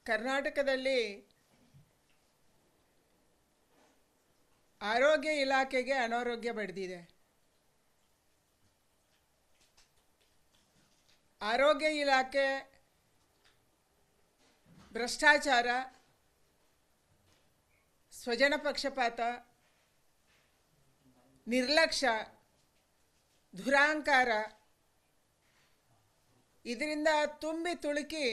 ಕರ್ನಾಟಕದಲ್ಲಿ ಆರೋಗ್ಯ ಇಲಾಖೆಗೆ ಅನಾರೋಗ್ಯ ಬಡಿದಿದೆ. ಆರೋಗ್ಯ ಇಲಾಖೆ ಭ್ರಷ್ಟಾಚಾರ, ಸ್ವಜನ ಪಕ್ಷಪಾತ, ನಿರ್ಲಕ್ಷ್ಯ, ದುರಾಂಕಾರ ಇದರಿಂದ ತುಂಬಿ ತುಳುಕಿ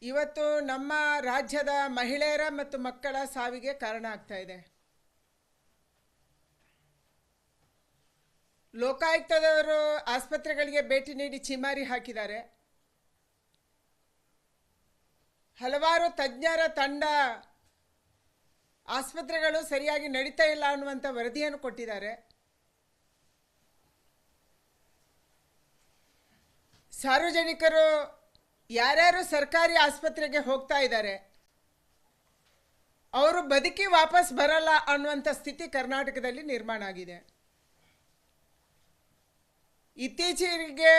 ಇವತ್ತು ನಮ್ಮ ರಾಜ್ಯದ ಮಹಿಳೆಯರ ಮತ್ತು ಮಕ್ಕಳ ಸಾವಿಗೆ ಕಾರಣ ಆಗ್ತಾ ಇದೆ. ಲೋಕಾಯುಕ್ತದವರು ಆಸ್ಪತ್ರೆಗಳಿಗೆ ಭೇಟಿ ನೀಡಿ ಚಿಮಾರಿ ಹಾಕಿದ್ದಾರೆ. ಹಲವಾರು ತಜ್ಞರ ತಂಡ ಆಸ್ಪತ್ರೆಗಳು ಸರಿಯಾಗಿ ನಡೀತಾ ಇಲ್ಲ ಅನ್ನುವಂಥ ವರದಿಯನ್ನು ಕೊಟ್ಟಿದ್ದಾರೆ. ಸಾರ್ವಜನಿಕರು ಯಾರ್ಯಾರು ಸರ್ಕಾರಿ ಆಸ್ಪತ್ರೆಗೆ ಹೋಗ್ತಾ ಇದ್ದಾರೆ ಅವರು ಬದುಕಿ ವಾಪಸ್ ಬರಲ್ಲ ಅನ್ನುವಂಥ ಸ್ಥಿತಿ ಕರ್ನಾಟಕದಲ್ಲಿ ನಿರ್ಮಾಣ ಆಗಿದೆ. ಇತ್ತೀಚೆಗೆ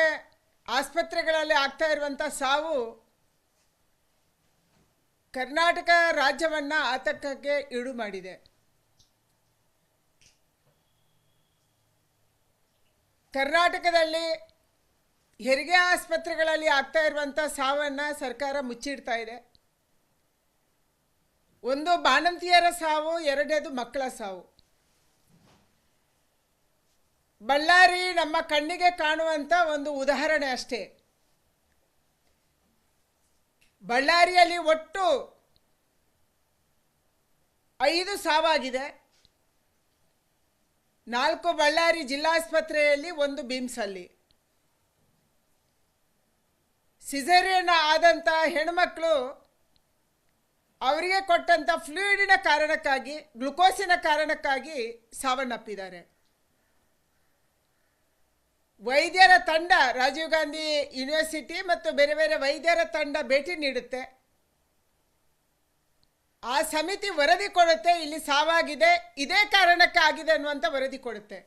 ಆಸ್ಪತ್ರೆಗಳಲ್ಲಿ ಆಗ್ತಾ ಇರುವಂಥ ಸಾವು ಕರ್ನಾಟಕ ರಾಜ್ಯವನ್ನು ಆತಂಕಕ್ಕೆ ಈಡು ಮಾಡಿದೆ. ಕರ್ನಾಟಕದಲ್ಲಿ ಹೆರಿಗೆ ಆಸ್ಪತ್ರೆಗಳಲ್ಲಿ ಆಗ್ತಾ ಇರುವಂಥ ಸಾವನ್ನು ಸರ್ಕಾರ ಮುಚ್ಚಿಡ್ತಾ ಇದೆ. ಒಂದು ಬಾಣಂತಿಯರ ಸಾವು, ಎರಡನೇದು ಮಕ್ಕಳ ಸಾವು. ಬಳ್ಳಾರಿ ನಮ್ಮ ಕಣ್ಣಿಗೆ ಕಾಣುವಂಥ ಒಂದು ಉದಾಹರಣೆ ಅಷ್ಟೇ. ಬಳ್ಳಾರಿಯಲ್ಲಿ ಒಟ್ಟು 5 ಸಾವಾಗಿದೆ. 4 ಬಳ್ಳಾರಿ ಜಿಲ್ಲಾಸ್ಪತ್ರೆಯಲ್ಲಿ, 1 ಬಿಮ್ಸಲ್ಲಿ. ಸಿಸೇರಿಯನ್ ಆದಂಥ ಹೆಣ್ಮಕ್ಳು ಅವರಿಗೆ ಕೊಟ್ಟಂಥ ಫ್ಲೂಯಿಡಿನ ಕಾರಣಕ್ಕಾಗಿ, ಗ್ಲುಕೋಸಿನ ಕಾರಣಕ್ಕಾಗಿ ಸಾವನ್ನಪ್ಪಿದ್ದಾರೆ. ವೈದ್ಯರ ತಂಡ, ರಾಜೀವ್ ಗಾಂಧಿ ಯೂನಿವರ್ಸಿಟಿ ಮತ್ತು ಬೇರೆ ಬೇರೆ ವೈದ್ಯರ ತಂಡ ಭೇಟಿ ನೀಡುತ್ತೆ. ಆ ಸಮಿತಿ ವರದಿ ಕೊಡುತ್ತೆ, ಇಲ್ಲಿ ಸಾವಾಗಿದೆ, ಇದೇ ಕಾರಣಕ್ಕೆ ಆಗಿದೆ ಅನ್ನುವಂಥ ವರದಿ ಕೊಡುತ್ತೆ.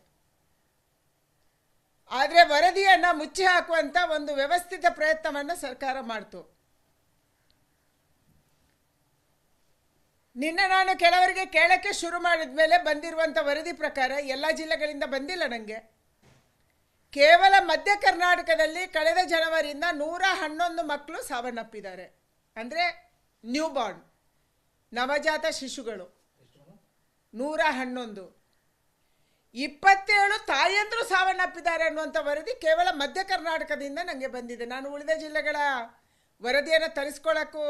ಆದರೆ ವರದಿಯನ್ನು ಮುಚ್ಚಿ ಹಾಕುವಂಥ ಒಂದು ವ್ಯವಸ್ಥಿತ ಪ್ರಯತ್ನವನ್ನು ಸರ್ಕಾರ ಮಾಡ್ತು. ನಿನ್ನೆ ನಾನು ಕೆಲವರಿಗೆ ಕೇಳಕ್ಕೆ ಶುರು ಮಾಡಿದ ಮೇಲೆ ಬಂದಿರುವಂಥ ವರದಿ ಪ್ರಕಾರ ಎಲ್ಲ ಜಿಲ್ಲೆಗಳಿಂದ ಬಂದಿಲ್ಲ ನನಗೆ. ಕೇವಲ ಮಧ್ಯ ಕರ್ನಾಟಕದಲ್ಲಿ ಕಳೆದ ಜನವರಿಯಿಂದ 111 ಮಕ್ಕಳು ಸಾವನ್ನಪ್ಪಿದ್ದಾರೆ. ಅಂದರೆ ನ್ಯೂ ಬಾರ್ನ್, ನವಜಾತ ಶಿಶುಗಳು 111. 27 ತಾಯಂದರು ಸಾವನ್ನಪ್ಪಿದ್ದಾರೆ ಅನ್ನುವಂಥ ವರದಿ ಕೇವಲ ಮಧ್ಯ ಕರ್ನಾಟಕದಿಂದ ನನಗೆ ಬಂದಿದೆ. ನಾನು ಉಳಿದ ಜಿಲ್ಲೆಗಳ ವರದಿಯನ್ನು ತರಿಸ್ಕೊಳ್ಳೋಕ್ಕೂ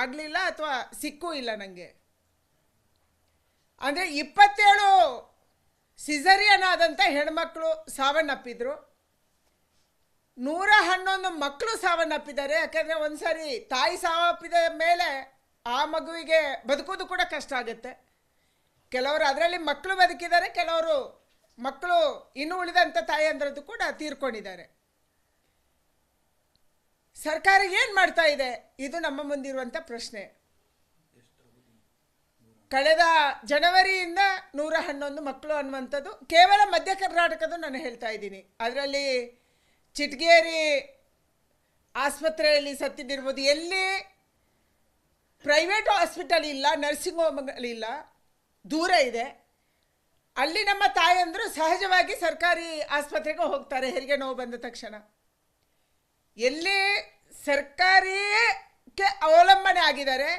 ಆಗಲಿಲ್ಲ ಅಥವಾ ಸಿಕ್ಕೂ ಇಲ್ಲ ನನಗೆ. ಅಂದರೆ 27 ಸಿಸರಿಯನ್ ಆದಂಥ ಹೆಣ್ಮಕ್ಳು ಸಾವನ್ನಪ್ಪಿದ್ರು, 111 ಮಕ್ಕಳು ಸಾವನ್ನಪ್ಪಿದ್ದಾರೆ. ಯಾಕೆಂದರೆ ಒಂದು ಸಾರಿ ತಾಯಿ ಸಾವನ್ನಪ್ಪಿದ ಮೇಲೆ ಆ ಮಗುವಿಗೆ ಬದುಕೋದು ಕೂಡ ಕಷ್ಟ ಆಗುತ್ತೆ. ಕೆಲವರು ಅದರಲ್ಲಿ ಮಕ್ಕಳು ಬದುಕಿದ್ದಾರೆ, ಕೆಲವರು ಮಕ್ಕಳು ಇನ್ನೂ ಉಳಿದಂಥ ತಾಯಿಯಂದ್ರದ್ದು ಕೂಡ ತೀರ್ಕೊಂಡಿದ್ದಾರೆ. ಸರ್ಕಾರ ಏನು ಮಾಡ್ತಾ ಇದೆ, ಇದು ನಮ್ಮ ಮುಂದಿರುವಂಥ ಪ್ರಶ್ನೆ. ಕಳೆದ ಜನವರಿಯಿಂದ 111 ಮಕ್ಕಳು ಅನ್ನುವಂಥದ್ದು ಕೇವಲ ಮಧ್ಯ ಕರ್ನಾಟಕದ ನಾನು ಹೇಳ್ತಾ ಇದ್ದೀನಿ. ಅದರಲ್ಲಿ ಚಿಟಗೇರಿ ಆಸ್ಪತ್ರೆಯಲ್ಲಿ ಸತ್ತಿದ್ದಿರ್ಬೋದು. ಎಲ್ಲಿ ಪ್ರೈವೇಟ್ ಹಾಸ್ಪಿಟಲ್ ಇಲ್ಲ, ನರ್ಸಿಂಗ್ ಹೋಮ್ಗಳಿಲ್ಲ, ದೂರ ಇದೆ, ಅಲ್ಲಿ ನಮ್ಮ ತಾಯಂದರು ಸಹಜವಾಗಿ ಸರ್ಕಾರಿ ಆಸ್ಪತ್ರೆಗೆ ಹೋಗ್ತಾರೆ ಹೆರಿಗೆ ನೋವು ಬಂದ ತಕ್ಷಣ. ಎಲ್ಲಿ ಸರ್ಕಾರಕ್ಕೆ ಅವಲಂಬನೆ ಆಗಿದ್ದಾರೆ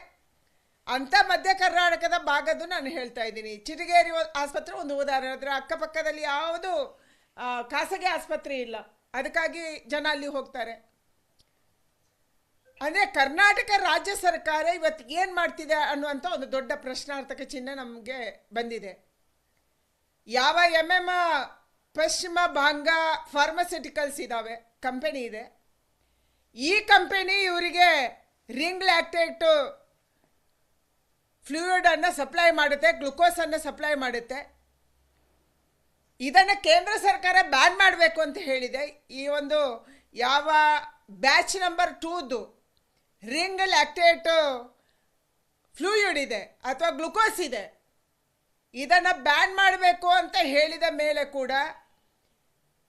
ಅಂಥ ಮಧ್ಯ ಕರ್ನಾಟಕದ ಭಾಗದ್ದು ನಾನು ಹೇಳ್ತಾ ಇದ್ದೀನಿ. ಚಿಟಗೇರಿ ಆಸ್ಪತ್ರೆ ಒಂದು ಉದಾಹರಣೆ. ಅದರ ಅಕ್ಕಪಕ್ಕದಲ್ಲಿ ಯಾವುದು ಖಾಸಗಿ ಆಸ್ಪತ್ರೆ ಇಲ್ಲ, ಅದಕ್ಕಾಗಿ ಜನ ಅಲ್ಲಿ ಹೋಗ್ತಾರೆ. ಅಂದರೆ ಕರ್ನಾಟಕ ರಾಜ್ಯ ಸರ್ಕಾರ ಇವತ್ತು ಏನು ಮಾಡ್ತಿದೆ ಅನ್ನುವಂಥ ಒಂದು ದೊಡ್ಡ ಪ್ರಶ್ನಾರ್ಥಕ ಚಿಹ್ನೆ ನಮಗೆ ಬಂದಿದೆ. ಯಾವ ಪಶ್ಚಿಮ ಬಂಗ ಫಾರ್ಮಸ್ಯೂಟಿಕಲ್ಸ್ ಇದ್ದಾವೆ, ಕಂಪನಿ ಇದೆ. ಈ ಕಂಪನಿ ಇವರಿಗೆ ರಿಂಗ್ ಲ್ಯಾಕ್ಟೇಟ್ ಫ್ಲೂಯಿಡನ್ನು ಸಪ್ಲೈ ಮಾಡುತ್ತೆ, ಗ್ಲುಕೋಸನ್ನು ಸಪ್ಲೈ ಮಾಡುತ್ತೆ. ಇದನ್ನು ಕೇಂದ್ರ ಸರ್ಕಾರ ಬ್ಯಾನ್ ಮಾಡಬೇಕು ಅಂತ ಹೇಳಿದೆ. ಈ ಒಂದು ಯಾವ ಬ್ಯಾಚ್ ನಂಬರ್ 2ದು ರಿಂಗ್ ಲ್ಯಾಕ್ಟೇಟ್ ಫ್ಲೂಯಿಡ್ ಇದೆ ಅಥವಾ ಗ್ಲುಕೋಸ್ ಇದೆ, ಇದನ್ನು ಬ್ಯಾನ್ ಮಾಡಬೇಕು ಅಂತ ಹೇಳಿದ ಮೇಲೆ ಕೂಡ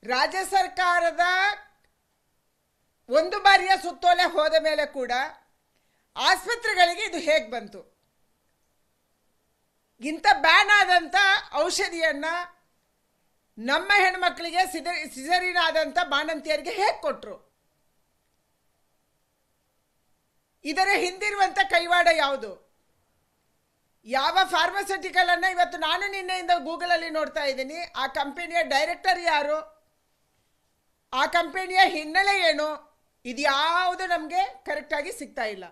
ರಾಜ್ಯ ಸರ್ಕಾರದ ಒಂದು ಬಾರಿಯ ಸುತ್ತೋಲೆ ಹೋದ ಮೇಲೆ ಕೂಡ ಆಸ್ಪತ್ರೆಗಳಿಗೆ ಇದು ಹೇಗೆ ಬಂತು? ಇಂಥ ಬ್ಯಾನ್ ಆದಂಥ ಔಷಧಿಯನ್ನು ನಮ್ಮ ಹೆಣ್ಮಕ್ಳಿಗೆ ಸಿಸರಿನ್ ಆದಂಥ ಬಾಣಂತಿಯರಿಗೆ ಹೇಗೆ ಕೊಟ್ಟರು? ಇದರ ಹಿಂದಿರುವಂಥ ಕೈವಾಡ ಯಾವುದು? ಯಾವ ಫಾರ್ಮಸ್ಯೂಟಿಕಲನ್ನು ಇವತ್ತು ನಾನು ನಿನ್ನೆಯಿಂದ ಗೂಗಲಲ್ಲಿ ನೋಡ್ತಾ ಇದ್ದೀನಿ. ಆ ಕಂಪನಿಯ ಡೈರೆಕ್ಟರ್ ಯಾರು, ಆ ಕಂಪನಿಯ ಹಿನ್ನೆಲೆ ಏನು, ಇದು ಯಾವುದು ನಮಗೆ ಕರೆಕ್ಟಾಗಿ ಸಿಗ್ತಾ ಇಲ್ಲ.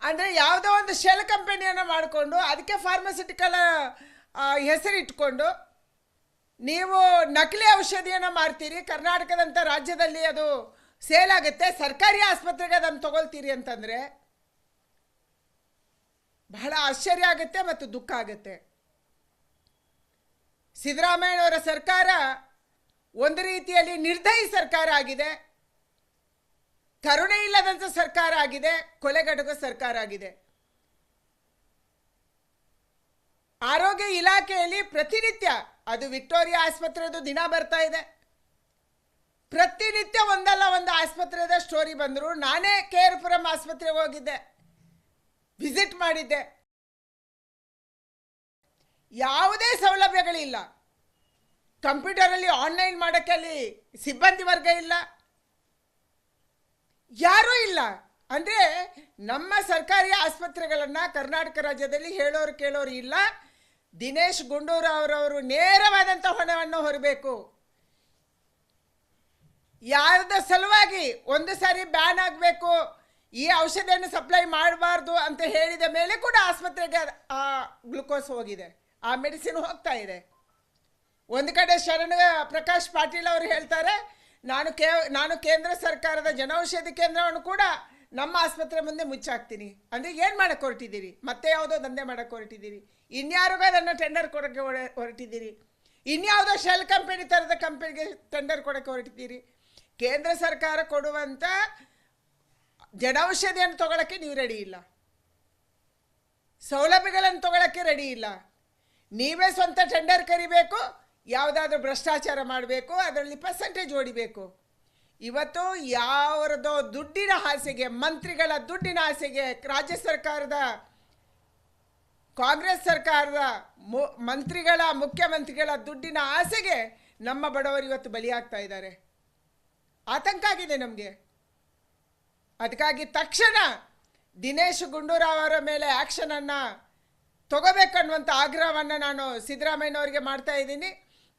ಅಂದರೆ ಯಾವುದೋ ಒಂದು ಶೆಲ್ ಕಂಪನಿಯನ್ನು ಮಾಡಿಕೊಂಡು ಅದಕ್ಕೆ ಫಾರ್ಮಸ್ಯೂಟಿಕಲ್ ಹೆಸರಿಟ್ಕೊಂಡು ನೀವು ನಕಲಿ ಔಷಧಿಯನ್ನು ಮಾರ್ತೀರಿ, ಕರ್ನಾಟಕದಂಥ ರಾಜ್ಯದಲ್ಲಿ ಅದು ಸೇಲ್ ಆಗುತ್ತೆ, ಸರ್ಕಾರಿ ಆಸ್ಪತ್ರೆಗೆ ಅದನ್ನು ತಗೊಳ್ತೀರಿ ಅಂತಂದರೆ ಬಹಳ ಆಶ್ಚರ್ಯ ಆಗುತ್ತೆ ಮತ್ತು ದುಃಖ ಆಗುತ್ತೆ. ಸಿದ್ದರಾಮಯ್ಯನವರ ಸರ್ಕಾರ ಒಂದು ರೀತಿಯಲ್ಲಿ ನಿರ್ದಯಿ ಸರ್ಕಾರ ಆಗಿದೆ, ಕರುಣೆ ಇಲ್ಲದಂಥ ಸರ್ಕಾರ ಆಗಿದೆ, ಕೊಲೆಗಡುಗ ಸರ್ಕಾರ ಆಗಿದೆ. ಆರೋಗ್ಯ ಇಲಾಖೆಯಲ್ಲಿ ಪ್ರತಿನಿತ್ಯ, ಅದು ವಿಕ್ಟೋರಿಯಾ ಆಸ್ಪತ್ರೆದು ದಿನ ಬರ್ತಾ ಇದೆ, ಪ್ರತಿನಿತ್ಯ ಒಂದಲ್ಲ ಒಂದು ಆಸ್ಪತ್ರೆದ ಸ್ಟೋರಿ ಬಂದರು. ನಾನೇ ಕೇರ್ಪುರಂ ಆಸ್ಪತ್ರೆಗೆ ಹೋಗಿದ್ದೆ, ವಿಸಿಟ್ ಮಾಡಿದ್ದೆ. ಯಾವುದೇ ಸೌಲಭ್ಯಗಳಿಲ್ಲ. ಕಂಪ್ಯೂಟರಲ್ಲಿ ಆನ್ಲೈನ್ ಮಾಡೋಕ್ಕೆ ಅಲ್ಲಿ ಸಿಬ್ಬಂದಿ ವರ್ಗ ಇಲ್ಲ, ಯಾರೂ ಇಲ್ಲ. ಅಂದರೆ ನಮ್ಮ ಸರ್ಕಾರಿ ಆಸ್ಪತ್ರೆಗಳನ್ನು ಕರ್ನಾಟಕ ರಾಜ್ಯದಲ್ಲಿ ಹೇಳೋರು ಕೇಳೋರು ಇಲ್ಲ. ದಿನೇಶ್ ಗುಂಡೂರಾವ್ ನೇರವಾದಂಥ ಹೊಣೆಯನ್ನು ಹೊರಬೇಕು. ಯಾರದ ಸಲುವಾಗಿ ಒಂದು ಸಾರಿ ಬ್ಯಾನ್ ಆಗಬೇಕು, ಈ ಔಷಧಿಯನ್ನು ಸಪ್ಲೈ ಮಾಡಬಾರ್ದು ಅಂತ ಹೇಳಿದ ಮೇಲೆ ಕೂಡ ಆಸ್ಪತ್ರೆಗೆ ಆ ಗ್ಲುಕೋಸ್ ಹೋಗಿದೆ, ಆ ಮೆಡಿಸಿನ್ ಹೋಗ್ತಾ ಇದೆ. ಒಂದು ಕಡೆ ಶರಣ ಪ್ರಕಾಶ್ ಪಾಟೀಲ್ ಅವರು ಹೇಳ್ತಾರೆ, ನಾನು ಕೇಂದ್ರ ಸರ್ಕಾರದ ಜನೌಷಧಿ ಕೇಂದ್ರವನ್ನು ಕೂಡ ನಮ್ಮ ಆಸ್ಪತ್ರೆ ಮುಂದೆ ಮುಚ್ಚಾಕ್ತೀನಿ. ಅಂದರೆ ಏನು ಮಾಡೋಕ್ಕೆ ಹೊರಟಿದ್ದೀರಿ? ಮತ್ತೆ ಯಾವುದೋ ದಂಧೆ ಮಾಡೋಕ್ಕೆ ಹೊರಟಿದ್ದೀರಿ? ಇನ್ಯಾರಿಗೋ ಅದನ್ನು ಟೆಂಡರ್ ಕೊಡೋಕ್ಕೆ ಹೊರಟಿದ್ದೀರಿ? ಇನ್ಯಾವುದೋ ಶೆಲ್ ಕಂಪನಿ ಥರದ ಕಂಪನಿಗೆ ಟೆಂಡರ್ ಕೊಡೋಕ್ಕೆ ಹೊರಟಿದ್ದೀರಿ? ಕೇಂದ್ರ ಸರ್ಕಾರ ಕೊಡುವಂಥ ಜನೌಷಧಿಯನ್ನು ತಗೊಳ್ಳೋಕ್ಕೆ ನೀವು ರೆಡಿ ಇಲ್ಲ, ಸೌಲಭ್ಯಗಳನ್ನು ತಗೊಳ್ಳೋಕ್ಕೆ ರೆಡಿ ಇಲ್ಲ. ನೀವೇ ಸ್ವಂತ ಟೆಂಡರ್ ಕರಿಬೇಕು, ಯಾವುದಾದ್ರೂ ಭ್ರಷ್ಟಾಚಾರ ಮಾಡಬೇಕು, ಅದರಲ್ಲಿ ಪರ್ಸೆಂಟೇಜ್ ಹೊಡಿಬೇಕು. ಇವತ್ತು ಯಾವ್ರದೋ ದುಡ್ಡಿನ ಆಸೆಗೆ, ಮಂತ್ರಿಗಳ ದುಡ್ಡಿನ ಆಸೆಗೆ, ರಾಜ್ಯ ಸರ್ಕಾರದ ಕಾಂಗ್ರೆಸ್ ಸರ್ಕಾರದ ಮುಖ್ಯಮಂತ್ರಿಗಳ ದುಡ್ಡಿನ ಆಸೆಗೆ ನಮ್ಮ ಬಡವರು ಇವತ್ತು ಬಲಿಯಾಗ್ತಾ ಇದ್ದಾರೆ. ಆತಂಕ ಆಗಿದೆ ನಮಗೆ. ಅದಕ್ಕಾಗಿ ತಕ್ಷಣ ದಿನೇಶ್ ಗುಂಡೂರಾವ್ ಅವರ ಮೇಲೆ ಆ್ಯಕ್ಷನನ್ನು ತಗೋಬೇಕನ್ನುವಂಥ ಆಗ್ರಹವನ್ನು ನಾನು ಸಿದ್ದರಾಮಯ್ಯನವರಿಗೆ ಮಾಡ್ತಾ ಇದ್ದೀನಿ.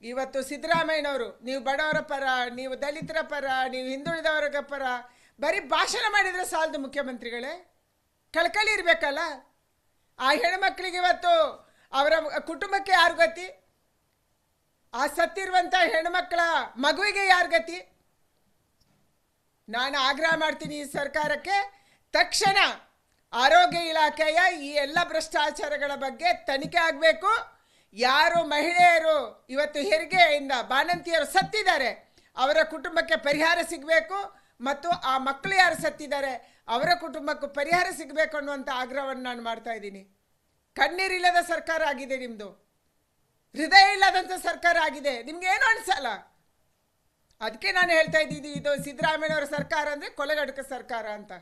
ಇವತ್ತು ಸಿದ್ದರಾಮಯ್ಯನವರು, ನೀವು ಬಡವರ ಪರ, ನೀವು ದಲಿತರ ಪರ, ನೀವು ಹಿಂದುಳಿದವರ ಪರ ಬರೀ ಭಾಷಣ ಮಾಡಿದರೆ ಸಾಲದು. ಮುಖ್ಯಮಂತ್ರಿಗಳೇ, ಕಳಕಳಿ ಇರಬೇಕಲ್ಲ. ಆ ಹೆಣ್ಮಕ್ಳಿಗೆ ಇವತ್ತು ಅವರ ಕುಟುಂಬಕ್ಕೆ ಯಾರು ಗತಿ? ಆ ಸತ್ತಿರುವಂಥ ಹೆಣ್ಮಕ್ಳ ಮಗುವಿಗೆ ಯಾರು ಗತಿ? ನಾನು ಆಗ್ರಹ ಮಾಡ್ತೀನಿ ಈ ಸರ್ಕಾರಕ್ಕೆ, ತಕ್ಷಣ ಆರೋಗ್ಯ ಇಲಾಖೆಯ ಈ ಎಲ್ಲ ಭ್ರಷ್ಟಾಚಾರಗಳ ಬಗ್ಗೆ ತನಿಖೆ ಆಗಬೇಕು. ಯಾರು ಮಹಿಳೆಯರು ಇವತ್ತು ಹೆರಿಗೆಯಿಂದ ಬಾಣಂತಿಯರು ಸತ್ತಿದ್ದಾರೆ ಅವರ ಕುಟುಂಬಕ್ಕೆ ಪರಿಹಾರ ಸಿಗಬೇಕು, ಮತ್ತು ಆ ಮಕ್ಕಳು ಯಾರು ಸತ್ತಿದ್ದಾರೆ ಅವರ ಕುಟುಂಬಕ್ಕೂ ಪರಿಹಾರ ಸಿಗಬೇಕು ಅನ್ನುವಂಥ ಆಗ್ರಹವನ್ನು ನಾನು ಮಾಡ್ತಾ ಇದ್ದೀನಿ. ಕಣ್ಣೀರಿಲ್ಲದ ಸರ್ಕಾರ ಆಗಿದೆ ನಿಮ್ಮದು, ಹೃದಯ ಇಲ್ಲದಂಥ ಸರ್ಕಾರ ಆಗಿದೆ. ನಿಮ್ಗೇನು ಅನಿಸಲ್ಲ. ಅದಕ್ಕೆ ನಾನು ಹೇಳ್ತಾ ಇದ್ದೀನಿ, ಇದು ಸಿದ್ದರಾಮಯ್ಯನವರ ಸರ್ಕಾರ ಅಂದರೆ ಕೊಲೆಗಡುಕ ಸರ್ಕಾರ ಅಂತ.